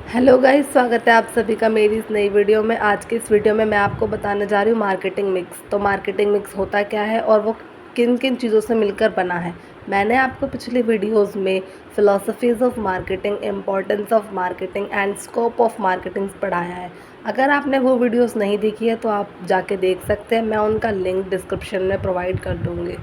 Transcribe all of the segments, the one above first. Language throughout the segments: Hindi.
हेलो गाइस, स्वागत है आप सभी का मेरी इस नई वीडियो में। आज की इस वीडियो में मैं आपको बताने जा रही हूँ मार्केटिंग मिक्स। तो मार्केटिंग मिक्स होता क्या है और वो किन किन चीज़ों से मिलकर बना है। मैंने आपको पिछली वीडियोस में philosophies of marketing, importance of marketing and scope of marketing पढ़ाया है। अगर आपने वो वीडियोस नहीं देखी है तो आप जाके देख सकते हैं, मैं उनका लिंक डिस्क्रिप्शन में प्रोवाइड कर दूँगी।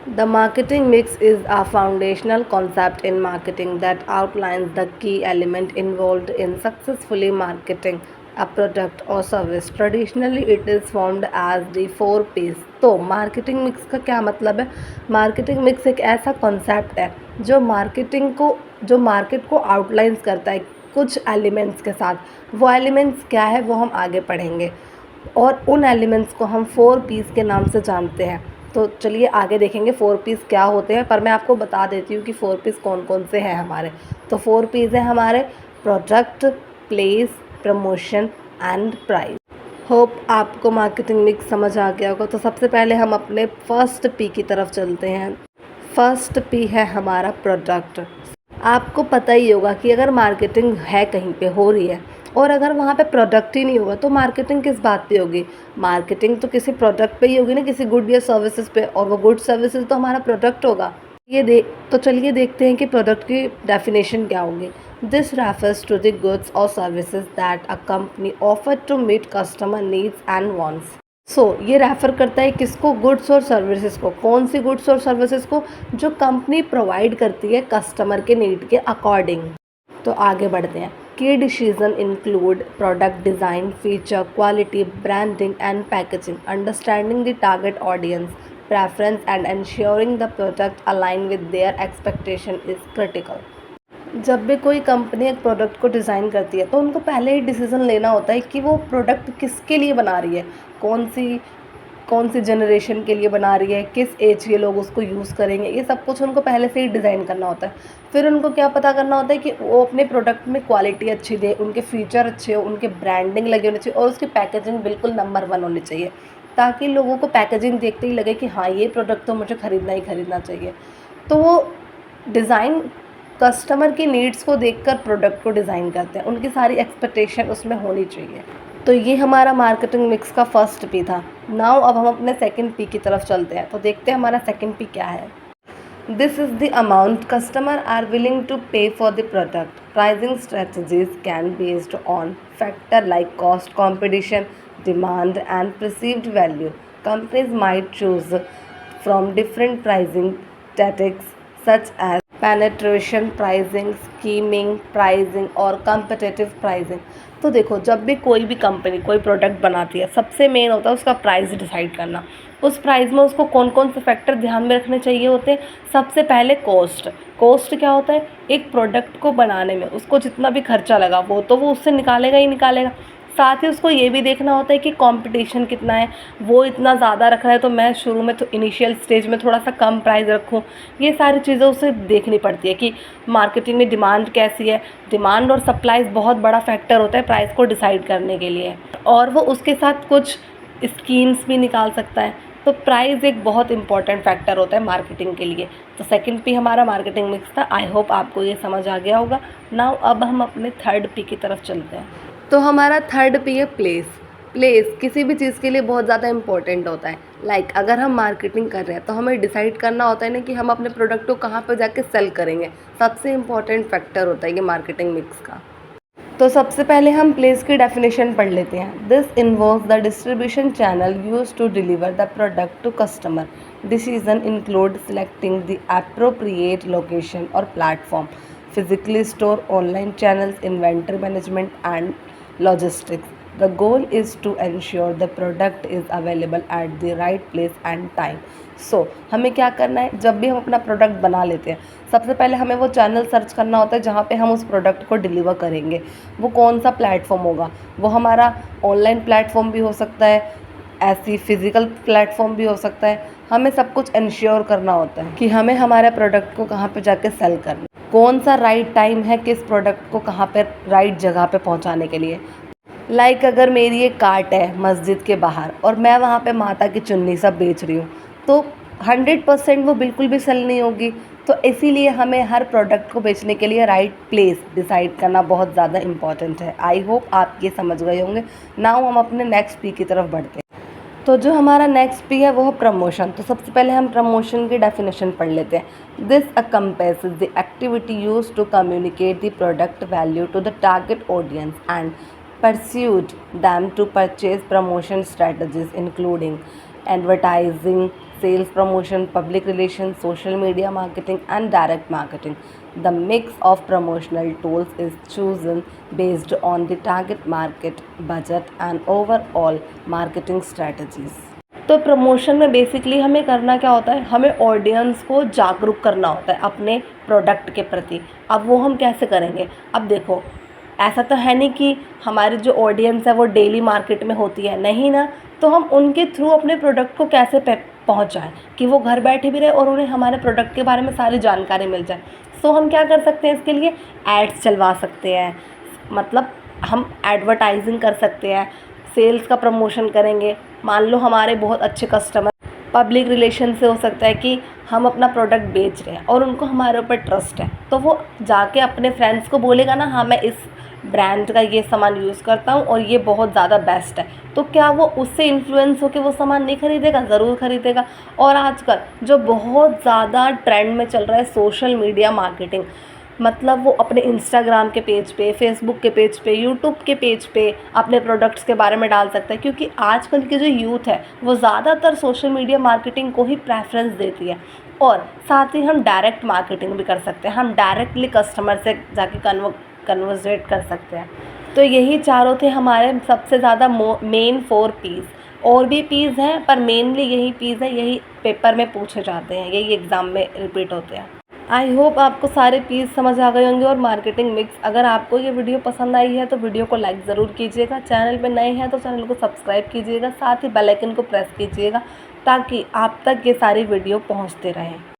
The marketing mix is a foundational concept in marketing that outlines the key element involved in successfully marketing a product or service. Traditionally, it is formed as the 4 P's. तो मार्केटिंग मिक्स का क्या मतलब है? मार्केटिंग मिक्स एक ऐसा कॉन्सेप्ट है जो मार्केट को आउटलाइंस करता है कुछ एलिमेंट्स के साथ। वो एलिमेंट्स क्या है वो हम आगे पढ़ेंगे और उन एलिमेंट्स को हम 4 P's के नाम से जानते हैं। तो चलिए आगे देखेंगे 4 P's क्या होते हैं, पर मैं आपको बता देती हूँ कि 4 P's कौन कौन से हैं हमारे। तो 4 P's हैं हमारे: product, place, promotion and price. Hope आपको मार्केटिंग मिक्स समझ आ गया होगा। तो सबसे पहले हम अपने फर्स्ट P की तरफ चलते हैं। फर्स्ट P है हमारा प्रोडक्ट। आपको पता ही होगा कि अगर मार्केटिंग है कहीं पे हो रही है और अगर वहाँ पे प्रोडक्ट ही नहीं होगा तो मार्केटिंग किस बात पे होगी? मार्केटिंग तो किसी प्रोडक्ट पे ही होगी ना, किसी गुड या सर्विसेज पे, और वो गुड सर्विसेज तो हमारा प्रोडक्ट होगा। तो चलिए देखते हैं कि प्रोडक्ट की डेफिनेशन क्या होगी। This refers to the goods और services that a company offer to meet customer needs and wants. ये रेफ़र करता है किसको? गुड्स और सर्विसेज को। कौन सी गुड्स और सर्विसेज को? जो कंपनी प्रोवाइड करती है कस्टमर के नीड के अकॉर्डिंग। तो आगे बढ़ते हैं। की decision include product design, feature, quality, branding and packaging, understanding the target audience preference and ensuring the product align with their expectation is critical। जब भी कोई कंपनी एक प्रोडक्ट को डिज़ाइन करती है तो उनको पहले ही डिसीज़न लेना होता है कि वो प्रोडक्ट किसके लिए बना रही है, कौन सी जनरेशन के लिए बना रही है, किस एज के लोग उसको यूज़ करेंगे। ये सब कुछ उनको पहले से ही डिज़ाइन करना होता है। फिर उनको क्या पता करना होता है कि वो अपने प्रोडक्ट में क्वालिटी अच्छी दे, उनके फीचर अच्छे हो, उनके ब्रांडिंग लगे होने चाहिए और उसकी पैकेजिंग बिल्कुल नंबर 1 होनी चाहिए, ताकि लोगों को पैकेजिंग देखते ही लगे कि हाँ, ये प्रोडक्ट तो मुझे ख़रीदना ही ख़रीदना चाहिए। तो वो डिज़ाइन कस्टमर की नीड्स को देखकर प्रोडक्ट को डिज़ाइन करते हैं, उनकी सारी एक्सपेक्टेशन उसमें होनी चाहिए। तो ये हमारा मार्केटिंग मिक्स का फर्स्ट P था। नाउ अब हम अपने सेकंड P की तरफ चलते हैं। तो देखते हैं हमारा सेकंड P क्या है। This is the amount customer are willing to pay for the product. Pricing strategies can based on factor like cost, competition, demand and perceived value. Companies might choose from different pricing tactics such as penetration pricing, skimming pricing और कम्पिटिटिव प्राइसिंग। तो देखो, जब भी कोई भी कंपनी कोई प्रोडक्ट बनाती है, सबसे मेन होता है उसका प्राइस डिसाइड करना। उस प्राइस में उसको कौन कौन से फैक्टर ध्यान में रखने चाहिए होते हैं? सबसे पहले कॉस्ट क्या होता है? एक प्रोडक्ट को बनाने में उसको जितना भी खर्चा लगा वो उससे निकालेगा ही निकालेगा। साथ ही उसको ये भी देखना होता है कि कंपटीशन कितना है। वो इतना ज़्यादा रख रहा है तो मैं शुरू में तो इनिशियल स्टेज में थोड़ा सा कम प्राइस रखूँ। ये सारी चीज़ें उसे देखनी पड़ती है कि मार्केटिंग में डिमांड कैसी है। डिमांड और सप्लाई बहुत बड़ा फैक्टर होता है प्राइस को डिसाइड करने के लिए, और वो उसके साथ कुछ स्कीम्स भी निकाल सकता है। तो प्राइस एक बहुत इंपॉर्टेंट फैक्टर होता है मार्केटिंग के लिए। तो सेकंड P हमारा मार्केटिंग मिक्स था। आई होप आपको ये समझ आ गया होगा। नाउ अब हम अपने थर्ड P की तरफ चलते हैं। तो हमारा थर्ड P है प्लेस किसी भी चीज़ के लिए बहुत ज़्यादा इंपॉर्टेंट होता है। अगर हम मार्केटिंग कर रहे हैं तो हमें डिसाइड करना होता है ना कि हम अपने प्रोडक्ट को कहाँ पर जाके सेल करेंगे। सबसे इम्पॉर्टेंट फैक्टर होता है ये मार्केटिंग मिक्स का। तो सबसे पहले हम प्लेस की डेफिनेशन पढ़ लेते हैं। This involves the distribution channel used to deliver the product to customer. Decision include selecting the appropriate location और platform, physically store, online channels, inventory management and logistics. The goal is to ensure the product is available at the right place and time. हमें क्या करना है? जब भी हम अपना प्रोडक्ट बना लेते हैं, सबसे पहले हमें वो चैनल सर्च करना होता है जहाँ पे हम उस प्रोडक्ट को डिलीवर करेंगे। वो कौन सा प्लेटफॉर्म होगा? वो हमारा ऑनलाइन प्लेटफॉर्म भी हो सकता है, ऐसी फिज़िकल प्लेटफॉर्म भी हो सकता है। हमें सब कुछ इंश्योर करना होता है कि हमें हमारे प्रोडक्ट को कहाँ पे जाके सेल करना, कौन सा राइट टाइम है किस प्रोडक्ट को कहाँ पे राइट जगह पे पहुँचाने के लिए। अगर मेरी एक कार्ट है मस्जिद के बाहर और मैं वहाँ पे माता की चुन्नी सब बेच रही हूँ, तो 100% वो बिल्कुल भी सेल नहीं होगी। तो इसीलिए हमें हर प्रोडक्ट को बेचने के लिए राइट प्लेस डिसाइड करना बहुत ज़्यादा इम्पॉर्टेंट है। आई होप आप ये समझ गए होंगे। नाउ हम अपने नेक्स्ट पी की तरफ बढ़ते हैं। तो जो हमारा नेक्स्ट पी है वो है प्रमोशन। तो सबसे पहले हम प्रमोशन की डेफिनेशन पढ़ लेते हैं। This encompasses the activity use to communicate the product value to the target audience and persuade them to purchase promotion strategies including advertising, sales promotion, public relations, social media marketing, and direct marketing. The mix of promotional tools is chosen based on the target market, budget, and overall marketing strategies. तो प्रमोशन में बेसिकली हमें करना क्या होता है, हमें ऑडियंस को जागरूक करना होता है अपने प्रोडक्ट के प्रति। अब वो हम कैसे करेंगे? अब देखो, ऐसा तो है नहीं कि हमारी जो ऑडियंस है वो डेली मार्केट में होती है, नहीं ना। तो हम उनके थ्रू अपने प्रोडक्ट को कैसे पहुंचाएं कि वो घर बैठे भी रहे और उन्हें हमारे प्रोडक्ट के बारे में सारी जानकारी मिल जाए। सो हम क्या कर सकते हैं, इसके लिए एड्स चलवा सकते हैं, मतलब हम एडवर्टाइजिंग कर सकते हैं, सेल्स का प्रमोशन करेंगे। मान लो हमारे बहुत अच्छे कस्टमर, पब्लिक रिलेशन से हो सकता है कि हम अपना प्रोडक्ट बेच रहे हैं और उनको हमारे ऊपर ट्रस्ट है, तो वो जाके अपने फ्रेंड्स को बोलेगा ना, हाँ मैं इस ब्रांड का ये सामान यूज़ करता हूँ और ये बहुत ज़्यादा बेस्ट है। तो क्या वो उससे इन्फ्लुएंस होकर वो सामान नहीं खरीदेगा? ज़रूर खरीदेगा। और आजकल जो बहुत ज़्यादा ट्रेंड में चल रहा है सोशल मीडिया मार्केटिंग, मतलब वो अपने इंस्टाग्राम के पेज पे, फेसबुक के पेज पे, यूट्यूब के पेज पे अपने प्रोडक्ट्स के बारे में डाल सकता है, क्योंकि आजकल की जो यूथ है वो ज़्यादातर सोशल मीडिया मार्केटिंग को ही प्रेफरेंस देती है। और साथ ही हम डायरेक्ट मार्केटिंग भी कर सकते हैं, हम डायरेक्टली कस्टमर से जाके कन्वर्सेट कर सकते हैं। तो यही चारों थे हमारे सबसे ज़्यादा मेन 4 पीस। और भी पीस हैं पर मेनली यही पीस है, यही पेपर में पूछे जाते हैं, यही एग्ज़ाम में रिपीट होते हैं। आई होप आपको सारे पीस समझ आ गए होंगे और मार्केटिंग मिक्स। अगर आपको ये वीडियो पसंद आई है तो वीडियो को लाइक ज़रूर कीजिएगा, चैनल पे नए हैं तो चैनल को सब्सक्राइब कीजिएगा, साथ ही बेल आइकन को प्रेस कीजिएगा ताकि आप तक ये सारी वीडियो पहुंचते रहें।